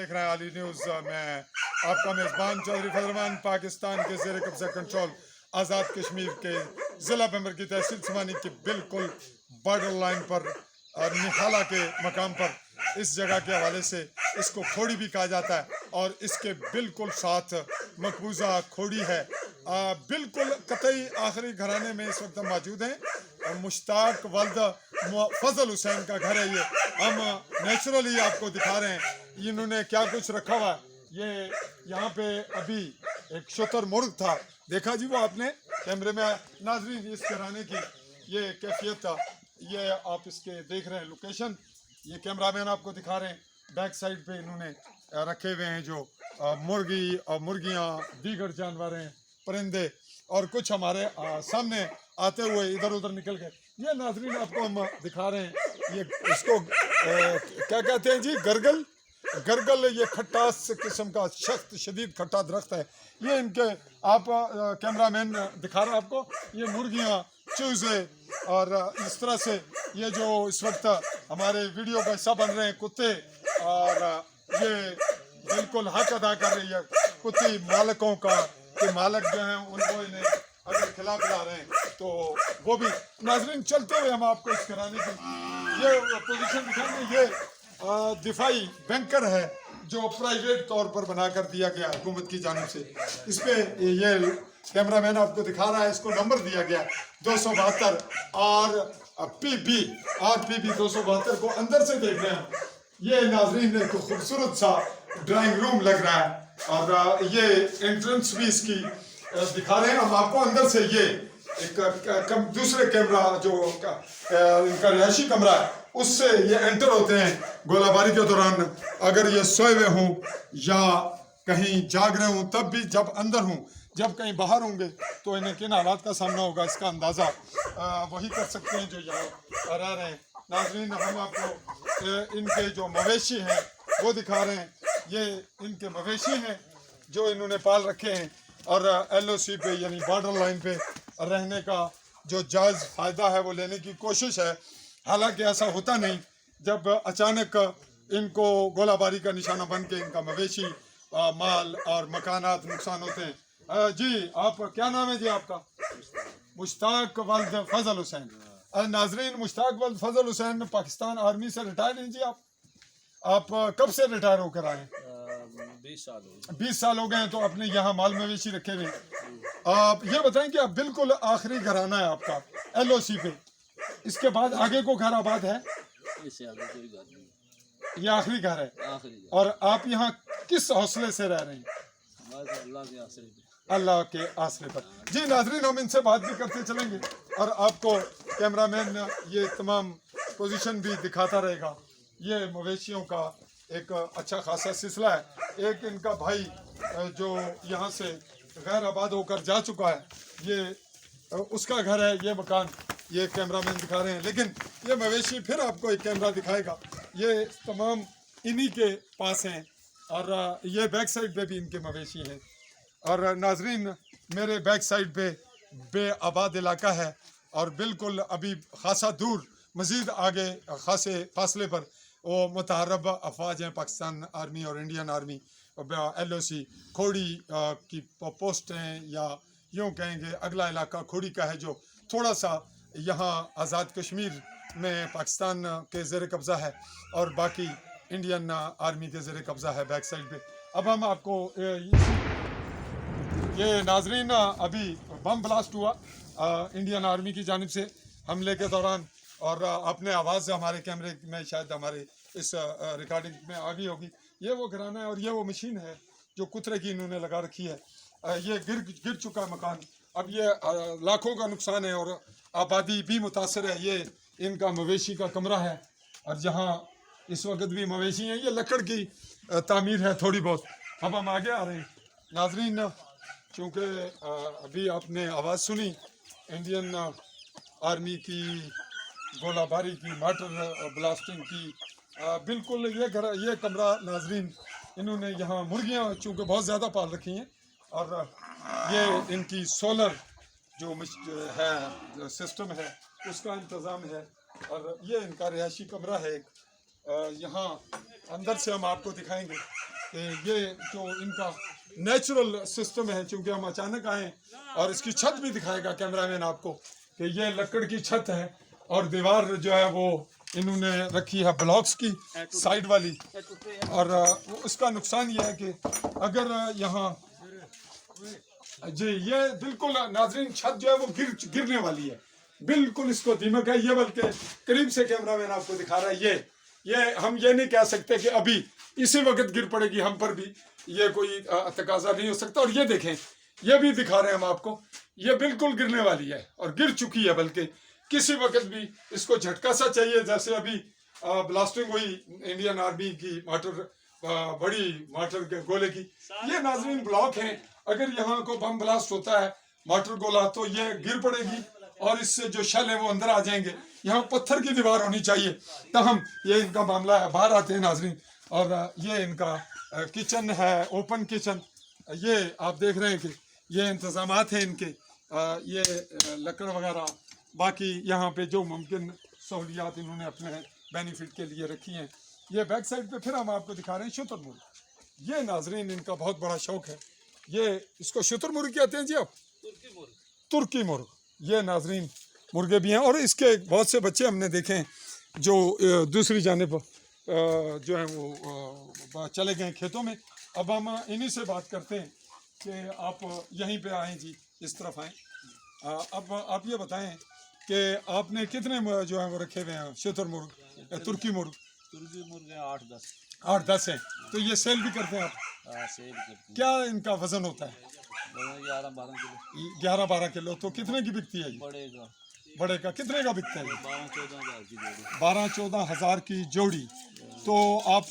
देख रहे हैं आली न्यूज़। मैं आपका मेज़बान चौधरी फजलरहमान। पाकिस्तान के ज़ेर कब्ज़ा कंट्रोल आज़ाद कश्मीर के ज़िला बम्बर की तहसील समानी के बिल्कुल बॉर्डर लाइन पर निहाला के मकाम पर इस जगह के हवाले से इसको खोड़ी भी कहा जाता है और इसके बिल्कुल साथ मकबूजा खोड़ी है। बिल्कुल कतई आखिरी घराने में इस वक्त हम मौजूद हैं। मुश्ताक वल्द फजल हुसैन का घर है ये। हम नेचुरली आपको दिखा रहे हैं इन्होंने क्या कुछ रखा हुआ है। ये यहाँ पे अभी एक शुतर मुर्ग था, देखा जी वो आपने कैमरे में। नाजरीन इस घराने की ये कैफियत था, ये आप इसके देख रहे हैं लोकेशन। ये कैमरामैन आपको दिखा रहे हैं बैक साइड पे इन्होंने रखे हुए हैं जो मुर्गी और मुर्गियाँ, दीगर जानवर हैं, परिंदे और कुछ हमारे सामने आते हुए इधर उधर निकल गए। ये नाजरीन आपको हम दिखा रहे हैं। ये इसको क्या कहते हैं जी, गरगल। गरगल ये खट्टा किस्म का सख्त शदीद खट्टा दरख्त है। ये इनके आप कैमरामैन दिखा रहा है आपको, ये मुर्गियाँ, चूजे और इस तरह से ये जो इस वक्त हमारे वीडियो का हिस्सा बन रहे हैं कुत्ते, और ये बिल्कुल हक अदा कर रही है कुत्ती मालिकों का कि मालिक जो हैं उनको इन्हें अगर खिला पिला रहे हैं तो वो भी। नाजरीन चलते हुए हम आपको इस घराने की ये पोजीशन दिखाएंगे। ये दिफाई बैंकर है जो प्राइवेट तौर पर बना कर दिया गया हुकूमत की जानिब से। इस पे ये कैमरामैन आपको दिखा रहा है, इसको नंबर दिया गया 272 RPB 272 को अंदर से देख रहे हैं। ये नाजरीन एक खूबसूरत सा ड्राइंग रूम लग रहा है और ये एंट्रेंस भी इसकी दिखा रहे हैं हम आपको अंदर से। ये एक दूसरे कैमरा जो इनका रिहायशी कमरा है उससे ये एंटर होते हैं गोलाबारी के दौरान। अगर ये सोए हुए हों या कहीं जाग रहे हों तब भी, जब अंदर हों, जब कहीं बाहर होंगे तो इन्हें किन हालात का सामना होगा इसका अंदाज़ा वही कर सकते हैं जो यहाँ रह रहे हैं। नाजरीन हम आपको इनके जो मवेशी हैं वो दिखा रहे हैं। ये इनके मवेशी हैं जो इन्होंने पाल रखे हैं और LOC पे यानी बॉर्डर लाइन पे रहने का जो जायज़ फ़ायदा है वो लेने की कोशिश है। हालांकि ऐसा होता नहीं जब अचानक इनको गोलाबारी का निशाना बन के इनका मवेशी, माल और मकानात नुकसान होते हैं। जी आप क्या नाम है जी आपका? मुश्ताक वल्द फजल हुसैन। नाजरीन मुश्ताक वल्द फजल हुसैन पाकिस्तान आर्मी से रिटायर हैं जी। आप कब से रिटायर होकर आए? 20 साल हो गए हैं। तो आपने यहाँ माल मवेशी रखे हुए। आप ये बताएं कि आप बिल्कुल आखिरी घराना है आपका LOC पे, इसके बाद आगे को घर आबाद है? इससे आगे कोई घर नहीं, ये आखिरी घर है। और आप यहाँ किस हौसले से रह रहे हैं? अल्लाह के आसरे पर। जी नाजरीन हम इनसे बात भी करते चलेंगे और आपको कैमरामैन ये तमाम पोजीशन भी दिखाता रहेगा। ये मवेशियों का एक अच्छा खासा सिलसिला है। एक इनका भाई जो यहाँ से गैर आबाद होकर जा चुका है, ये उसका घर है, ये मकान ये कैमरामैन दिखा रहे हैं। लेकिन ये मवेशी फिर आपको एक कैमरा दिखाएगा, ये तमाम इन्हीं के पास हैं और ये बैक साइड पे भी इनके मवेशी हैं। और नाजरीन मेरे बैक साइड पे बेआबाद इलाका है और बिल्कुल अभी खासा दूर मज़ीद आगे खासे फासले पर वो मुतहरब अफवाज हैं, पाकिस्तान आर्मी और इंडियन आर्मी, LOC खोड़ी की पोस्ट हैं, या यूँ कहेंगे अगला इलाका खोड़ी का है जो थोड़ा सा यहाँ आज़ाद कश्मीर में पाकिस्तान के ज़ेर कब्ज़ा है और बाकी इंडियन आर्मी के ज़ेर कब्ज़ा है बैक साइड पे। अब हम आपको ये नाजरीन अभी बम ब्लास्ट हुआ इंडियन आर्मी की जानिब से हमले के दौरान, और आपने आवाज़ हमारे कैमरे में शायद हमारे इस रिकॉर्डिंग में आ गई होगी। ये वो घराना है और ये वो मशीन है जो कुतरे की इन्होंने लगा रखी है। ये गिर चुका मकान, अब ये लाखों का नुकसान है और आबादी भी मुतासर है। ये इनका मवेशी का कमरा है और जहाँ इस वक्त भी मवेशी हैं, ये लकड़ की तामीर है थोड़ी बहुत। अब हम आगे आ रहे हैं नाजरीन, क्योंकि अभी आपने आवाज़ सुनी इंडियन आर्मी की गोलाबारी की, मार्टर ब्लास्टिंग की। बिल्कुल ये कमरा नाजरीन इन्होंने यहाँ मुर्गियाँ चूँकि बहुत ज़्यादा पाल रखी हैं और ये इनकी सोलर जो है सिस्टम है उसका इंतज़ाम है और ये इनका रिहायशी कमरा है एक। यहाँ अंदर से हम आपको दिखाएंगे कि ये जो इनका नेचुरल सिस्टम है, चूँकि हम अचानक आए, और इसकी छत भी दिखाएगा कैमरामैन आपको कि ये लकड़ की छत है और दीवार जो है वो इन्होंने रखी है ब्लॉक्स की साइड वाली। और उसका नुकसान ये है कि अगर यहाँ जी ये बिल्कुल नाजरीन छत जो है वो गिरने वाली है, बिल्कुल इसको दीमक है। ये बल्कि करीब से कैमरामैन आपको दिखा रहा है, ये हम ये नहीं कह सकते कि अभी इसी वक्त गिर पड़ेगी, हम पर भी ये कोई तकाजा नहीं हो सकता। और ये देखें, ये भी दिखा रहे हैं हम आपको, ये बिल्कुल गिरने वाली है और गिर चुकी है, बल्कि किसी वक्त भी इसको झटका सा चाहिए। जैसे अभी ब्लास्टिंग हुई इंडियन आर्मी की मोटर, बड़ी मोटर के गोले की, ये नाजरीन ब्लॉक हैं। अगर यहाँ को बम ब्लास्ट होता है मोटर गोला तो ये गिर पड़ेगी और इससे जो शल है वो अंदर आ जाएंगे। यहाँ पत्थर की दीवार होनी चाहिए, तहम ये इनका मामला है। बाहर आते हैं नाजरीन, और ये इनका किचन है, ओपन किचन। ये आप देख रहे हैं कि ये इंतजामात हैं इनके, ये लकड़ वगैरह, बाकी यहाँ पे जो मुमकिन सहूलियात इन्होंने अपने बेनिफिट के लिए रखी हैं। ये बैक साइड पे फिर हम आपको दिखा रहे हैं शुतुरमुर्ग। ये नाजरीन इनका बहुत बड़ा शौक है, ये इसको शुतुरमुर्ग कहते हैं जी आप, तुर्की मुर्ग। ये नाजरीन मुर्गे भी हैं, और इसके बहुत से बच्चे हमने देखे हैं जो दूसरी जानिब जो है वो चले गए खेतों में। अब हम इन्हीं से बात करते हैं कि आप यहीं पे आएँ जी, इस तरफ आएँ। अब आप ये बताएं कि आपने कितने जो है वो रखे हुए हैं शुतुरमुर्ग, तुर्की मुर्ग? तुर्की मुर्गे 8-10 8-10 हैं। तो ये सेल भी करते हैं आप? सेल करते हैं। क्या इनका वजन होता है? 11-12 किलो। 11-12 किलो। तो कितने की बिकती है ये? बड़े का कितने का बिकता है? 12-14 हज़ार की जोड़ी। 12-14 हज़ार की जोड़ी। तो आप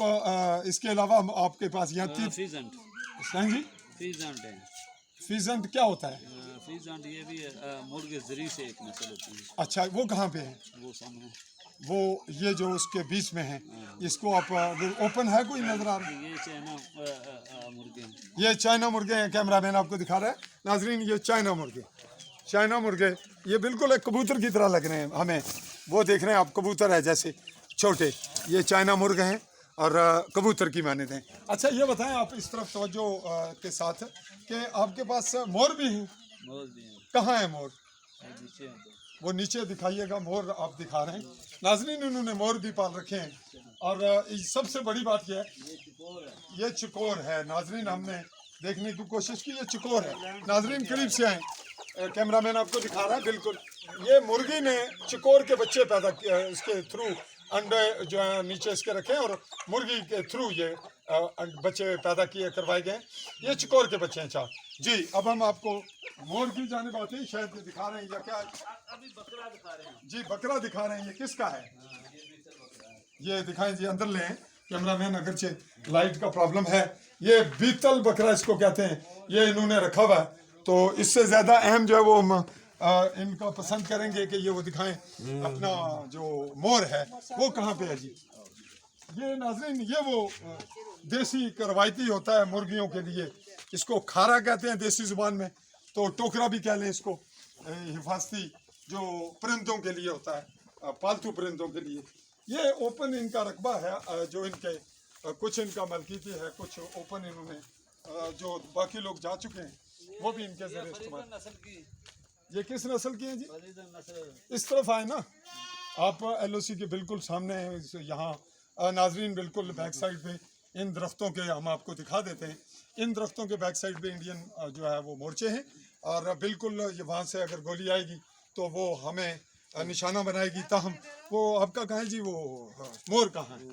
इसके अलावा आपके पास यहाँ फीजेंट क्या होता है? फीजेंट ये भी मुर्गे जरी से एक नस्ल होती है। अच्छा, वो कहाँ पे है? वो सामने, वो ये जो उसके बीच में है, इसको आप ओपन है कोई नजर आ रहा है? ये चाइना मुर्गे, ये चाइना मुर्गे हैं। कैमरामैन आपको दिखा रहा है नाजरीन, ये चाइना मुर्गे ये बिल्कुल एक कबूतर की तरह लग रहे हैं हमें। वो देख रहे हैं आप, कबूतर है जैसे छोटे, ये चाइना मुर्गे हैं और कबूतर की मानद हैं। अच्छा ये बताएं आप इस तरफ तवज्जो के साथ कि आपके पास मोर भी हैं? मोर भी हैं। कहाँ है मोर? नीचे हैं। वो नीचे दिखाइएगा, मोर आप दिखा रहे हैं नाजरीन, इन्होंने मोर भी पाल रखे हैं। और सबसे बड़ी बात यह है, ये चिकोर है नाजरीन। हमने देखने की कोशिश की, ये चिकोर है नाजरीन। करीब से आए, कैमरामैन आपको दिखा रहा है। बिल्कुल ये मुर्गी ने चिकोर के बच्चे पैदा किया, इसके थ्रू अंडे जो है नीचे इसके रखे, और मुर्गी के थ्रू ये बच्चे पैदा किए करवाए गए। ये चिकोर के बच्चे हैं। चार जी, अब हम आपको मोर की जानिब आते हैं, शायद ये दिखा रहे हैं या क्या? अभी बकरा दिखा रहे हैं जी, बकरा दिखा रहे हैं। ये किसका है? ये दिखाएं जी, अंदर लें कैमरामैन, अगरचे लाइट का प्रॉब्लम है। ये बीतल बकरा इसको कहते हैं, ये इन्होंने रखा हुआ है। तो इससे ज़्यादा अहम जो है वो हम इनका पसंद करेंगे कि ये वो दिखाएं अपना जो मोर है वो कहाँ पे है जी। ये नाजरीन ये वो देसी रवायती होता है मुर्गियों के लिए, इसको खारा कहते हैं देसी ज़ुबान में, तो टोकरा भी कह लें इसको। हिफाजती जो परिंदों के लिए होता है, पालतू परिंदों के लिए। ये ओपन इनका रकबा है, जो इनके कुछ इनका मलकीती है, कुछ ओपन इन्होंने जो बाकी लोग जा चुके हैं वो भी इनके जरिए इस्तेमाल। ये किस नस्ल की है जी? इस तरफ आए ना आप, LOC के बिल्कुल सामने यहाँ नाजरीन, बिल्कुल बैक साइड पे इन दरख्तों के हम आपको दिखा देते हैं। इन दरख्तों के बैक साइड पे इंडियन जो है वो मोर्चे हैं, और बिल्कुल ये वहाँ से अगर गोली आएगी तो वो हमें निशाना बनाएगी। ताहम वो आपका कहाँ है जी, वो मोर कहाँ है?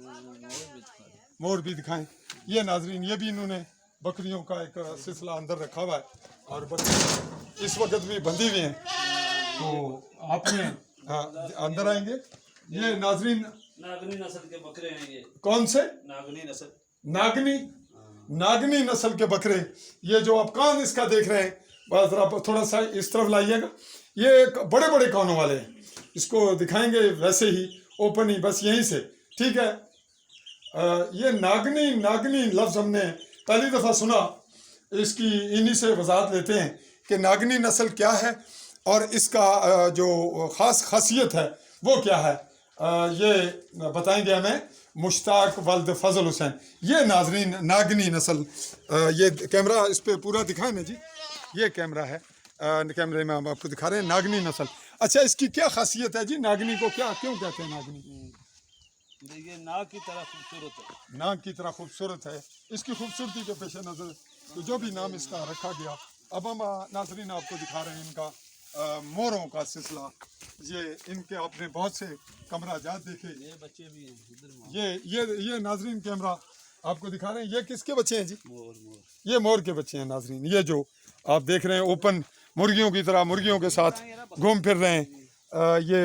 मोर भी दिखाएं। ये नाजरीन ये भी इन्होंने बकरियों का एक सिलसिला अंदर रखा हुआ है, और बकरी इस वक्त भी बंधी हुई हैं। तो आपने अंदर आएंगे। ये नाजरीन नागनी नस्ल के बकरे हैं ये। कौन से? नागनी नस्ल। नागनी नस्ल के बकरे। ये जो आप कान इसका देख रहे हैं, बस जरा थोड़ा सा इस तरफ लाइएगा। ये बड़े बड़े कानों वाले हैं, इसको दिखाएंगे वैसे ही ओपन ही, बस यहीं से, ठीक है। ये नागनी लफ्ज़ हमने पहली दफ़ा सुना, इसकी इन्हीं से वजाहत लेते हैं कि नागनी नस्ल क्या है और इसका जो ख़ास खासियत है वो क्या है, ये बताएंगे हमें मुश्ताक वल्द फजल हुसैन। ये नाजरीन नागनी नस्ल, ये कैमरा इस पे पूरा दिखाएं ना जी, ये कैमरा है, कैमरे में हम आपको दिखा रहे हैं नागनी नस्ल। अच्छा, इसकी क्या खासियत है जी, नागनी को क्या क्यों कहते हैं नागनी? देखिए नाक की तरह खूबसूरत है। नाक की तरह खूबसूरत है। इसकी खूबसूरती के पेश नज़र तो जो भी नाम इसका रखा गया। अब हम नाजरीन आपको दिखा रहे हैं इनका मोरों का सिलसिला। ये इनके आपने बहुत से कमरा जात देखे, ये बच्चे भी हैं इधर। ये नाजरीन कैमरा आपको दिखा रहे हैं। ये किसके बच्चे हैं जी? मोर मोर। ये मोर के बच्चे हैं नाजरीन। ये जो आप देख रहे हैं ओपन मुर्गियों की तरह मुर्गियों के साथ घूम फिर रहे हैं। ये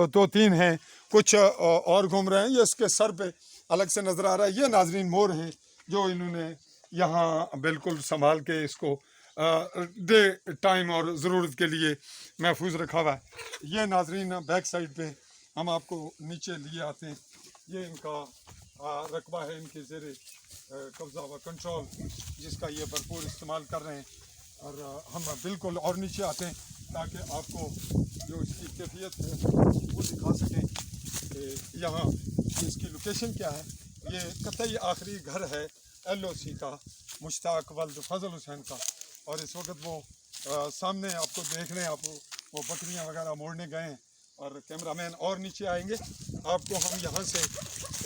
दो तीन हैं, कुछ और घूम रहे हैं। ये इसके सर पे अलग से नज़र आ रहा है। ये नाजरीन मोर हैं जो इन्होंने यहाँ बिल्कुल संभाल के इसको डे टाइम और ज़रूरत के लिए महफूज रखा हुआ है। ये नाजरीन बैक साइड पे हम आपको नीचे लिए आते हैं। ये इनका रकबा है, इनके ज़ेरे कब्ज़ा व कंट्रोल, जिसका ये भरपूर इस्तेमाल कर रहे हैं। और हम बिल्कुल और नीचे आते हैं ताकि आपको जो इसकी कैफियत है वो दिखा सकें कि यहाँ इसकी लोकेशन क्या है। ये कतई आखिरी घर है LOC का, मुश्ताक वल्द फजल हुसैन का। और इस वक्त वो सामने आपको देख रहे हैं, आप वो बकरियाँ वगैरह मोड़ने गए हैं। और कैमरामैन और नीचे आएंगे, आपको हम यहाँ से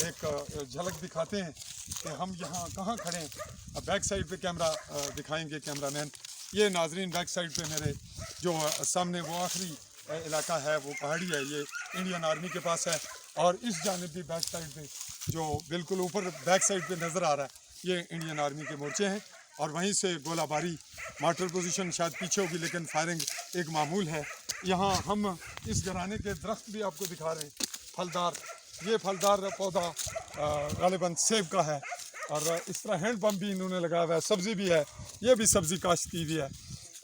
एक झलक दिखाते हैं कि हम यहाँ कहाँ खड़े हैं। बैक साइड पे कैमरा दिखाएंगे कैमरामैन। ये नाजरीन बैक साइड पे मेरे जो सामने वो आखिरी इलाका है वो पहाड़ी है, ये इंडियन आर्मी के पास है। और इस जानिब भी बैक साइड पे जो बिल्कुल ऊपर बैक साइड पे नज़र आ रहा है, ये इंडियन आर्मी के मोर्चे हैं। और वहीं से गोलाबारी मार्टर पोजीशन शायद पीछे होगी, लेकिन फायरिंग एक मामूल है। यहाँ हम इस घराने के दरख्त भी आपको दिखा रहे हैं, फलदार। ये फलदार पौधा गालिबन सेब का है। और इस तरह हैंड पम्प भी इन्होंने लगाया हुआ है, सब्ज़ी भी है, ये भी सब्ज़ी काश्त की हुई है।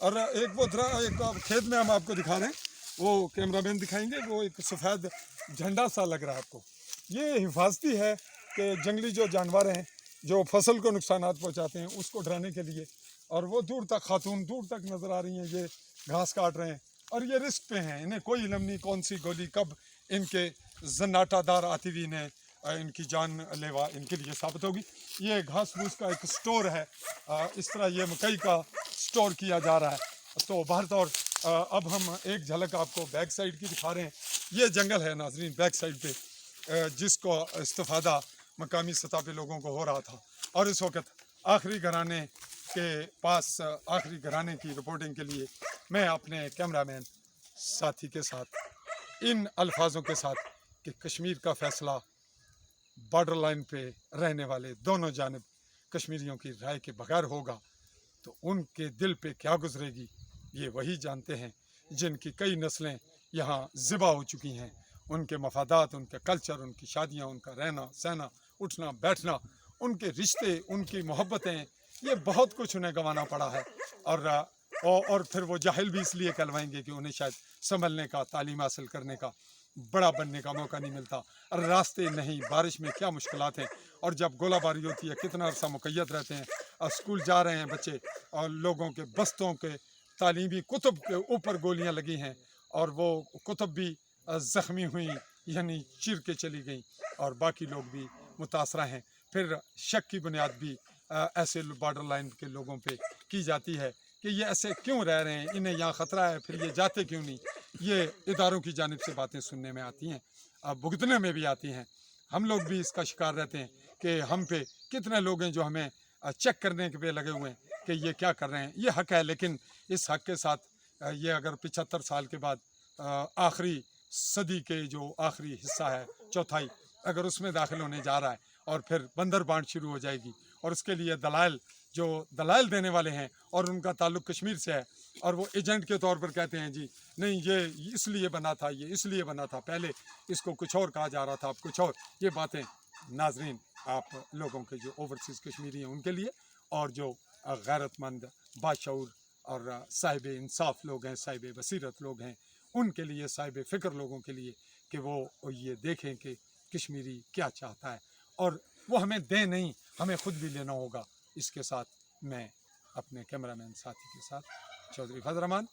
और एक खेत में हम आपको दिखा रहे हैं, वो कैमरामैन दिखाएंगे, वो एक सफ़ेद झंडा सा लग रहा है आपको। ये हिफाजती है कि जंगली जो जानवर हैं जो फसल को नुकसान पहुंचाते हैं उसको डराने के लिए। और वो दूर तक खातून दूर तक नज़र आ रही हैं, ये घास काट रहे हैं। और ये रिस्क पे हैं, इन्हें कोई इलम नहीं कौन सी गोली कब इनके जन्नाटादार आती हुई ने इनकी जान लेवा इनके लिए साबित होगी। ये घास फूस का एक स्टोर है, इस तरह ये मकई का स्टोर किया जा रहा है। तो बहरतौर अब हम एक झलक आपको बैक साइड की दिखा रहे हैं। ये जंगल है नाजरीन बैक साइड पे, जिसको इस्तेफादा मकामी सतह पे लोगों को हो रहा था। और इस वक्त आखिरी घराने के पास आखिरी घराने की रिपोर्टिंग के लिए मैं अपने कैमरामैन साथी के साथ इन अल्फाजों के साथ कि कश्मीर का फ़ैसला बॉर्डर लाइन पे रहने वाले दोनों जानब कश्मीरियों की राय के बगैर होगा तो उनके दिल पे क्या गुजरेगी ये वही जानते हैं, जिनकी कई नस्लें यहाँ ज़िबा हो चुकी हैं। उनके मफादात, उनके कल्चर, उनकी शादियाँ, उनका रहना सहना, उठना बैठना, उनके रिश्ते, उनकी मोहब्बतें, ये बहुत कुछ उन्हें गंवाना पड़ा है। और फिर वो जाहिल भी इसलिए कहलवाएंगे कि उन्हें शायद संभलने का, तालीम हासिल करने का, बड़ा बनने का मौका नहीं मिलता। और रास्ते नहीं, बारिश में क्या मुश्किलात हैं। और जब गोलाबारी होती है कितना अरसा मुक़य्यद रहते हैं। और स्कूल जा रहे हैं बच्चे और लोगों के बस्तों के तालीमी कुतुब के ऊपर गोलियां लगी हैं और वो कुतुब भी ज़ख्मी हुई, यानी चिर के चली गई। और बाकी लोग भी मुतासरा हैं। फिर शक की बुनियाद भी ऐसे बॉर्डर लाइन के लोगों पे की जाती है कि ये ऐसे क्यों रह रहे हैं, इन्हें यहाँ ख़तरा है, फिर ये जाते क्यों नहीं। ये इदारों की जानिब से बातें सुनने में आती हैं, भुगतने में भी आती हैं। हम लोग भी इसका शिकार रहते हैं कि हम पे कितने लोग हैं जो हमें चेक करने के पे लगे हुए हैं कि ये क्या कर रहे हैं। ये हक़ है, लेकिन इस हक़ के साथ ये अगर 75 साल के बाद आखिरी सदी के जो आखिरी हिस्सा है, चौथाई, अगर उसमें दाखिल होने जा रहा है और फिर बंदर बांट शुरू हो जाएगी और उसके लिए दलाइल जो दलाइल देने वाले हैं और उनका ताल्लुक़ कश्मीर से है और वो एजेंट के तौर पर कहते हैं जी नहीं ये इसलिए बना था, ये इसलिए बना था, पहले इसको कुछ और कहा जा रहा था, अब कुछ और। ये बातें नाजरीन आप लोगों के जो ओवरसीज़ कश्मीरी हैं उनके लिए, और जो गैरतमंद बाशऊर और साहिब इंसाफ लोग हैं, साहिब बसीरत लोग हैं, उनके लिए, साहिब फ़िक्र लोगों के लिए कि वो ये देखें कि कश्मीरी क्या चाहता है और वो हमें दे नहीं, हमें ख़ुद भी लेना होगा। इसके साथ मैं अपने कैमरामैन साथी के साथ चौधरी फजल रहमान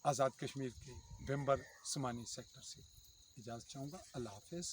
आज़ाद कश्मीर के बिम्बर सुमानी सेक्टर से इजाज़त चाहूँगा। अल्लाह हाफ़िज़।